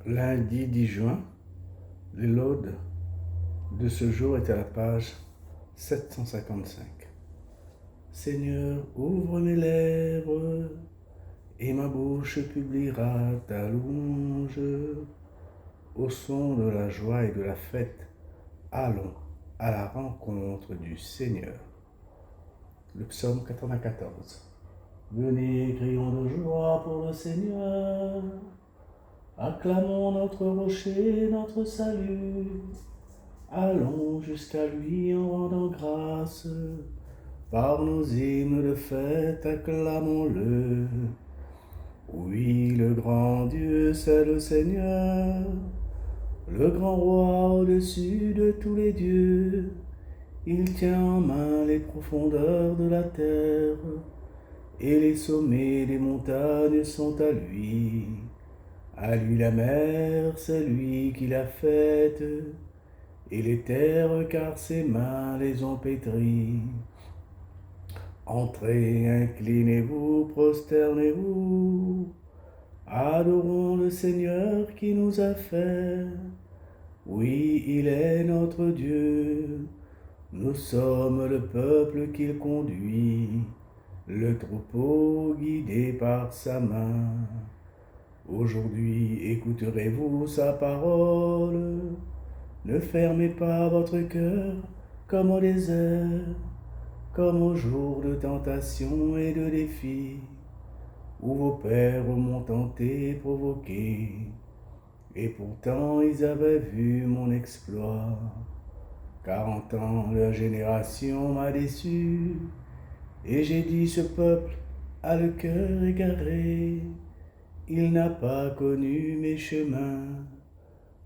Lundi 10 juin, les laudes de ce jour est à la page 755. Seigneur, ouvre mes lèvres, et ma bouche publiera ta louange. Au son de la joie et de la fête, allons à la rencontre du Seigneur. Le psaume 94. Venez, crions de joie pour le Seigneur. Acclamons notre rocher, notre salut. Allons jusqu'à lui en rendant grâce. Par nos hymnes de fête, acclamons-le. Oui, le grand Dieu, c'est le Seigneur, le grand roi au-dessus de tous les dieux. Il tient en main les profondeurs de la terre, et les sommets des montagnes sont à lui. À lui la mer, c'est lui qui l'a faite, et les terres, car ses mains les ont pétries. Entrez, inclinez-vous, prosternez-vous, adorons le Seigneur qui nous a fait. Oui, il est notre Dieu, nous sommes le peuple qu'il conduit, le troupeau guidé par sa main. Aujourd'hui, écouterez-vous sa parole, ne fermez pas votre cœur comme au désert, comme au jour de tentation et de défi, où vos pères m'ont tenté, provoqué, et pourtant ils avaient vu mon exploit. 40 ans, leur génération m'a déçu, et j'ai dit ce peuple a le cœur égaré, il n'a pas connu mes chemins.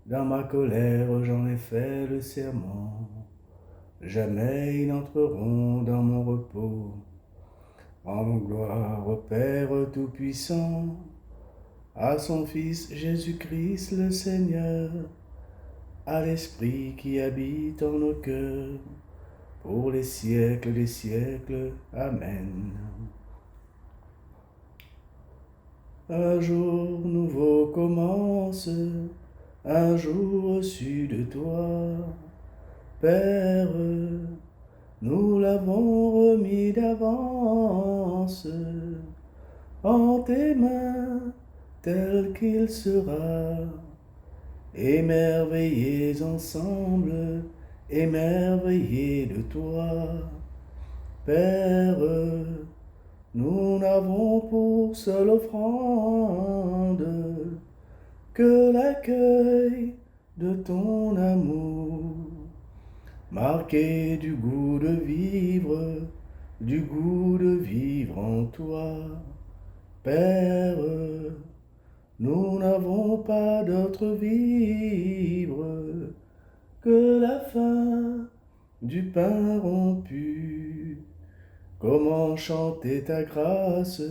Dans ma colère, j'en ai fait le serment. Jamais ils n'entreront dans mon repos. Rendons gloire au Père Tout-Puissant, à son Fils Jésus-Christ le Seigneur, à l'Esprit qui habite en nos cœurs, pour les siècles des siècles. Amen. Un jour nouveau commence, un jour reçu de toi, Père, nous l'avons remis d'avance, en tes mains, tel qu'il sera, émerveillés ensemble, émerveillés de toi, Père. Nous n'avons pour seule offrande que l'accueil de ton amour, marqué du goût de vivre en toi, Père. Nous n'avons pas d'autre vivre que la faim du pain rompu. Comment chanter ta grâce,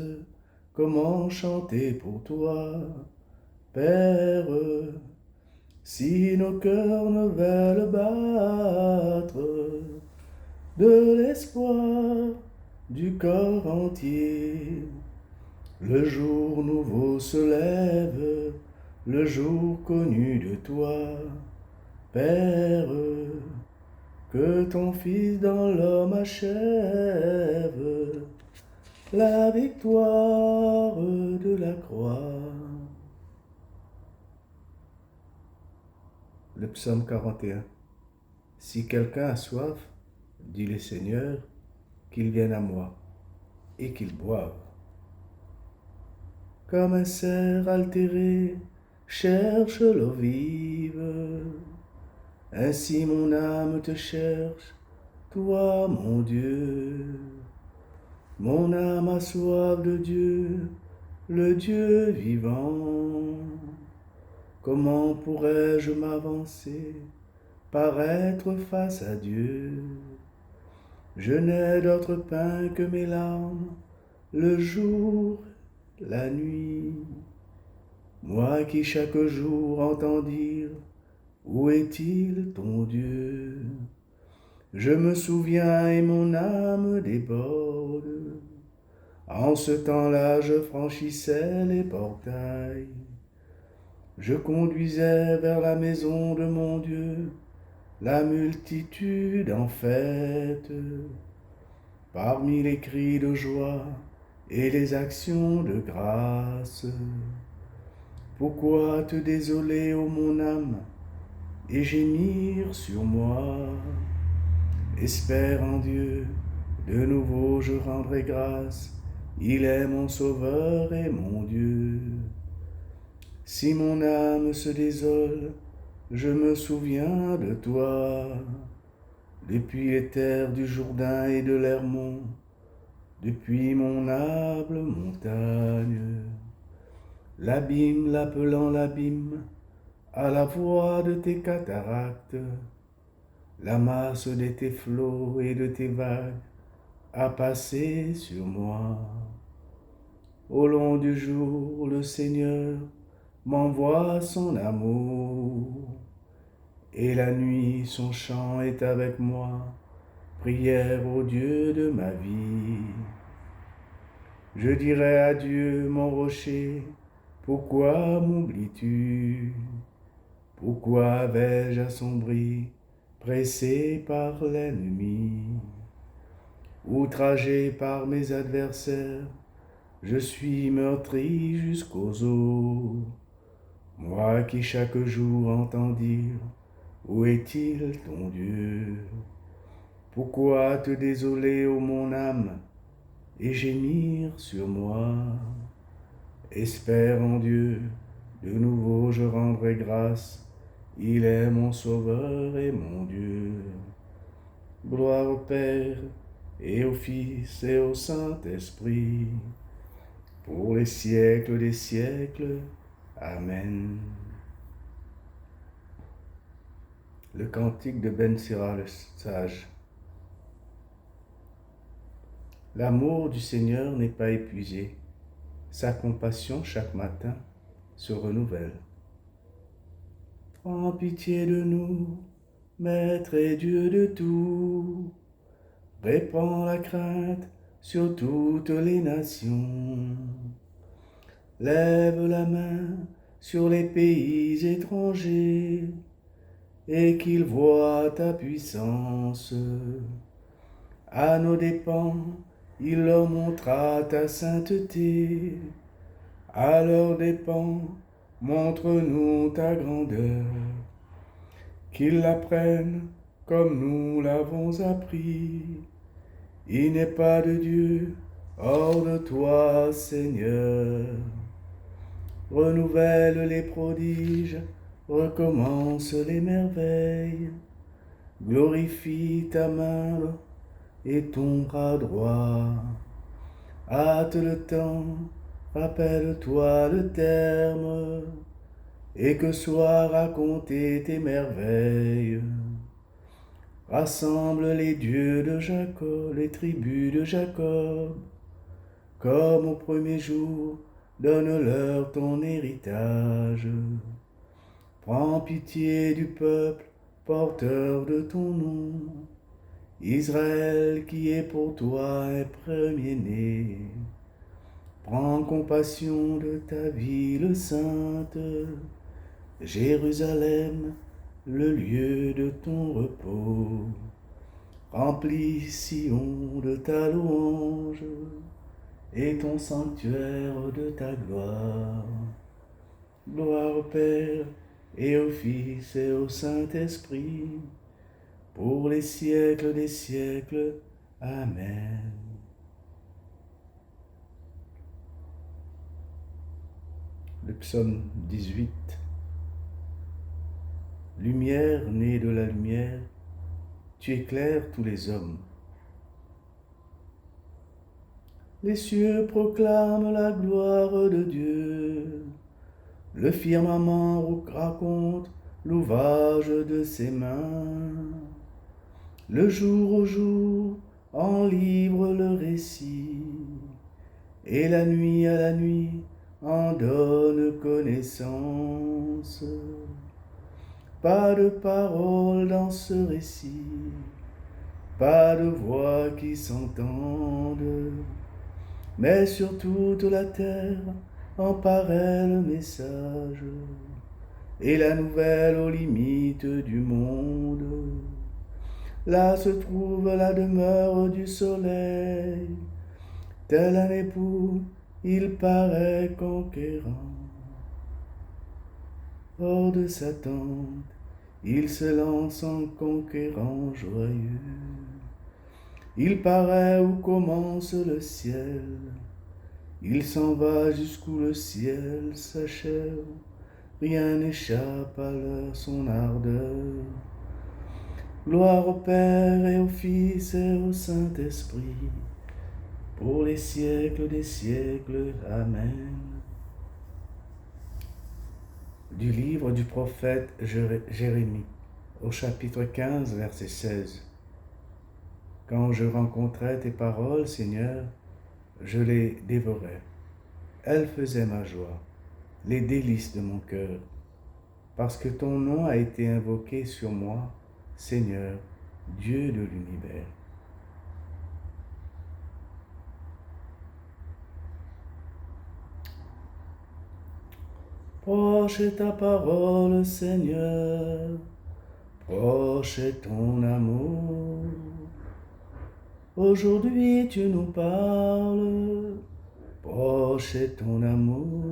comment chanter pour toi, Père, si nos cœurs ne veulent battre de l'espoir du corps entier. Le jour nouveau se lève, le jour connu de toi, Père. Que ton Fils dans l'homme achève la victoire de la croix. Le psaume 41. Si quelqu'un a soif, dit le Seigneur, qu'il vienne à moi et qu'il boive. Comme un cerf altéré cherche l'eau vive, ainsi mon âme te cherche, toi mon Dieu. Mon âme a soif de Dieu, le Dieu vivant. Comment pourrais-je m'avancer, paraître face à Dieu? Je n'ai d'autre pain que mes larmes, le jour, la nuit. Moi qui chaque jour entends dire, où est-il ton Dieu? Je me souviens et mon âme déborde. En ce temps-là, je franchissais les portails. je conduisais vers la maison de mon Dieu la multitude en fête, parmi les cris de joie et les actions de grâce. Pourquoi te désoler, ô mon âme, et gémir sur moi? Espère en Dieu, de nouveau je rendrai grâce, il est mon sauveur et mon Dieu. Si mon âme se désole, je me souviens de toi, depuis les terres du Jourdain et de l'Hermon, depuis mon humble montagne. L'abîme l'appelant l'abîme, à la voix de tes cataractes, la masse de tes flots et de tes vagues a passé sur moi. Au long du jour, le Seigneur m'envoie son amour, et la nuit, son chant est avec moi, prière au Dieu de ma vie. Je dirai à Dieu, mon rocher, pourquoi m'oublies-tu? Pourquoi vais-je assombri, pressé par l'ennemi? Outragé par mes adversaires, je suis meurtri jusqu'aux os. Moi qui chaque jour entends dire, où est-il ton Dieu? Pourquoi te désoler, ô mon âme, et gémir sur moi? Espère en Dieu, de nouveau je rendrai grâce, il est mon sauveur et mon Dieu. Gloire au Père, et au Fils, et au Saint-Esprit, pour les siècles des siècles. Amen. Le cantique de Ben Sira le sage. L'amour du Seigneur n'est pas épuisé, sa compassion chaque matin se renouvelle. Prends pitié de nous, Maître et Dieu de tout, répands la crainte sur toutes les nations. Lève la main sur les pays étrangers, et qu'ils voient ta puissance. À nos dépens, il leur montrera ta sainteté. À leurs dépens, montre-nous ta grandeur. Qu'ils l'apprennent comme nous l'avons appris. Il n'est pas de Dieu hors de toi, Seigneur. Renouvelle les prodiges, recommence les merveilles. Glorifie ta main et ton bras droit. Hâte le temps, rappelle-toi le terme, et que soient racontées tes merveilles. Rassemble les dieux de Jacob, les tribus de Jacob, comme au premier jour, donne-leur ton héritage. Prends pitié du peuple, porteur de ton nom, Israël qui est pour toi un premier-né. Prends compassion de ta ville sainte, Jérusalem, le lieu de ton repos. Remplis Sion de ta louange, et ton sanctuaire de ta gloire. Gloire au Père, et au Fils, et au Saint-Esprit, pour les siècles des siècles. Amen. Le psaume 18. Lumière née de la lumière, tu éclaires tous les hommes. Les cieux proclament la gloire de Dieu. Le firmament raconte l'ouvrage de ses mains. Le jour au jour en livre le récit, et la nuit à la nuit en donne connaissance. Pas de parole dans ce récit, pas de voix qui s'entendent, mais sur toute la terre en pareil message. et la nouvelle aux limites du monde. Là se trouve la demeure du soleil, tel un époux, il paraît conquérant. Hors de sa tente, il se lance en conquérant joyeux. Il paraît où commence le ciel, il s'en va jusqu'où le ciel s'achève. Rien n'échappe à son ardeur. Gloire au Père et au Fils et au Saint-Esprit, pour les siècles des siècles. Amen. Du livre du prophète Jérémie, au chapitre 15, verset 16. Quand je rencontrais tes paroles, Seigneur, je les dévorais. Elles faisaient ma joie, les délices de mon cœur, parce que ton nom a été invoqué sur moi, Seigneur, Dieu de l'univers. Proche est ta parole, Seigneur, proche est ton amour. Aujourd'hui tu nous parles, proche est ton amour.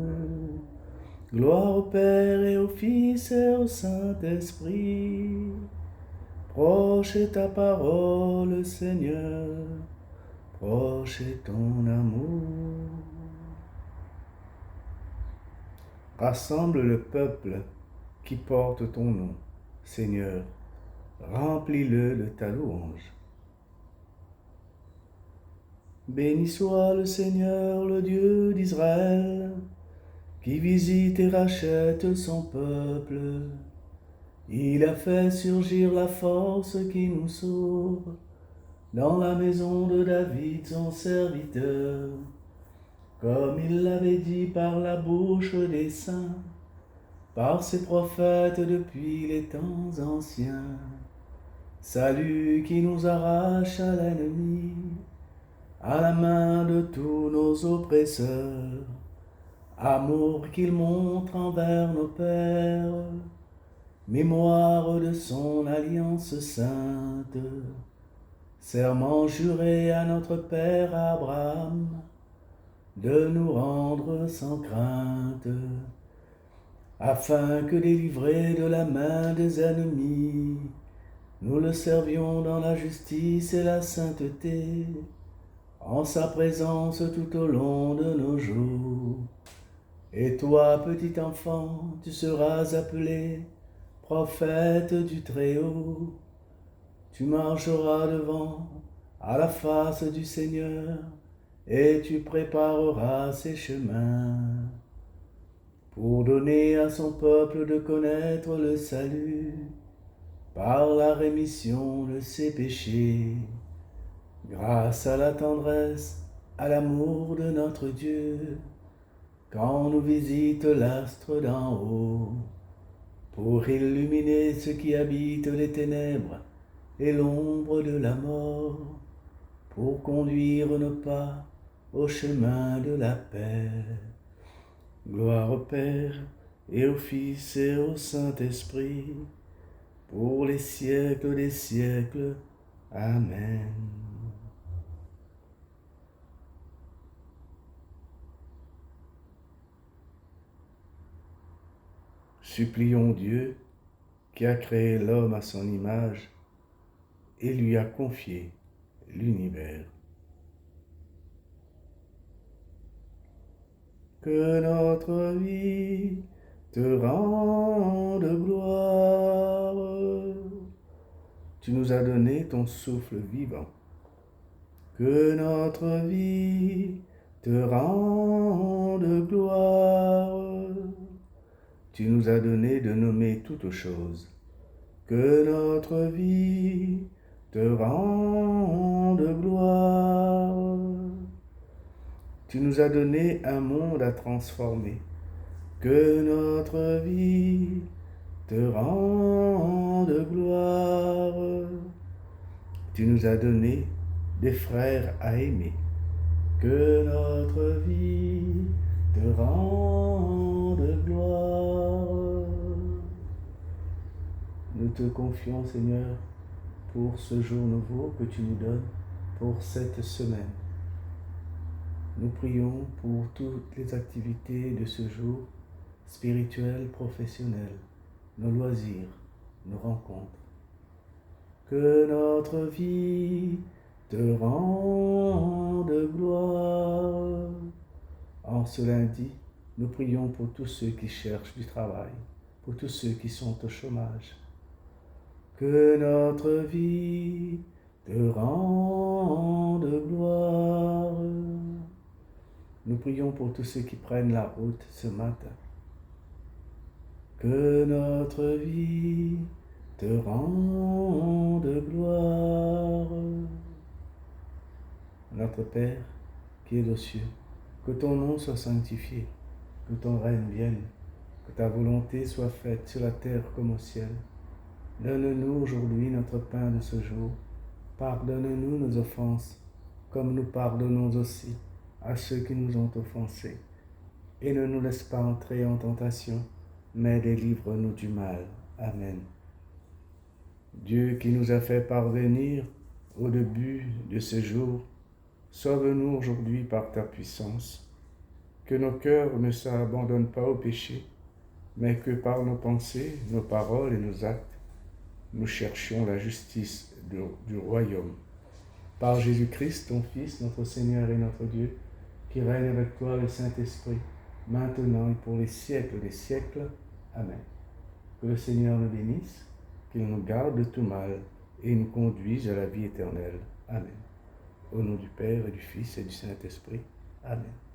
Gloire au Père et au Fils et au Saint-Esprit. Proche est ta parole, Seigneur, proche est ton amour. Rassemble le peuple qui porte ton nom, Seigneur, remplis-le de ta louange. Béni soit le Seigneur, le Dieu d'Israël, qui visite et rachète son peuple. Il a fait surgir la force qui nous sauve dans la maison de David, son serviteur, comme il l'avait dit par la bouche des saints, par ses prophètes depuis les temps anciens. Salut qui nous arrache à l'ennemi, à la main de tous nos oppresseurs. Amour qu'il montre envers nos pères, mémoire de son alliance sainte. Serment juré à notre Père Abraham, de nous rendre sans crainte, afin que délivrés de la main des ennemis, nous le servions dans la justice et la sainteté, en sa présence tout au long de nos jours. Et toi, petit enfant, tu seras appelé prophète du Très-Haut. Tu marcheras devant, à la face du Seigneur, et tu prépareras ses chemins, pour donner à son peuple de connaître le salut, par la rémission de ses péchés, grâce à la tendresse, à l'amour de notre Dieu, quand nous visite l'astre d'en haut, pour illuminer ceux qui habitent les ténèbres et l'ombre de la mort, pour conduire nos pas au chemin de la paix. Gloire au Père et au Fils et au Saint-Esprit, pour les siècles des siècles. Amen. Supplions Dieu, qui a créé l'homme à son image et lui a confié l'univers. Que notre vie te rende gloire. Tu nous as donné ton souffle vivant. Que notre vie te rende gloire. Tu nous as donné de nommer toutes choses. Que notre vie te rende gloire. Tu nous as donné un monde à transformer. Que notre vie te rende gloire. Tu nous as donné des frères à aimer. Que notre vie te rende gloire. te confions, Seigneur, pour ce jour nouveau que tu nous donnes, pour cette semaine. Nous prions pour toutes les activités de ce jour, spirituelles, professionnelles, nos loisirs, nos rencontres. Que notre vie te rende gloire. En ce lundi, nous prions pour tous ceux qui cherchent du travail, pour tous ceux qui sont au chômage. Que notre vie te rende gloire. Nous prions pour tous ceux qui prennent la route ce matin. Que notre vie te rende gloire. Notre Père qui es aux cieux, que ton nom soit sanctifié, que ton règne vienne, que ta volonté soit faite sur la terre comme au ciel. Donne-nous aujourd'hui notre pain de ce jour. Pardonne-nous nos offenses, comme nous pardonnons aussi à ceux qui nous ont offensés. Et ne nous laisse pas entrer en tentation, mais délivre-nous du mal. Amen. Dieu qui nous a fait parvenir au début de ce jour, sauve-nous aujourd'hui par ta puissance. Que nos cœurs ne s'abandonnent pas au péché, mais que par nos pensées, nos paroles et nos actes, nous cherchions la justice du royaume. Par Jésus-Christ, ton Fils, notre Seigneur et notre Dieu, qui règne avec toi le Saint-Esprit, maintenant et pour les siècles des siècles. Amen. Que le Seigneur nous bénisse, qu'il nous garde de tout mal et nous conduise à la vie éternelle. Amen. Au nom du Père et du Fils et du Saint-Esprit. Amen.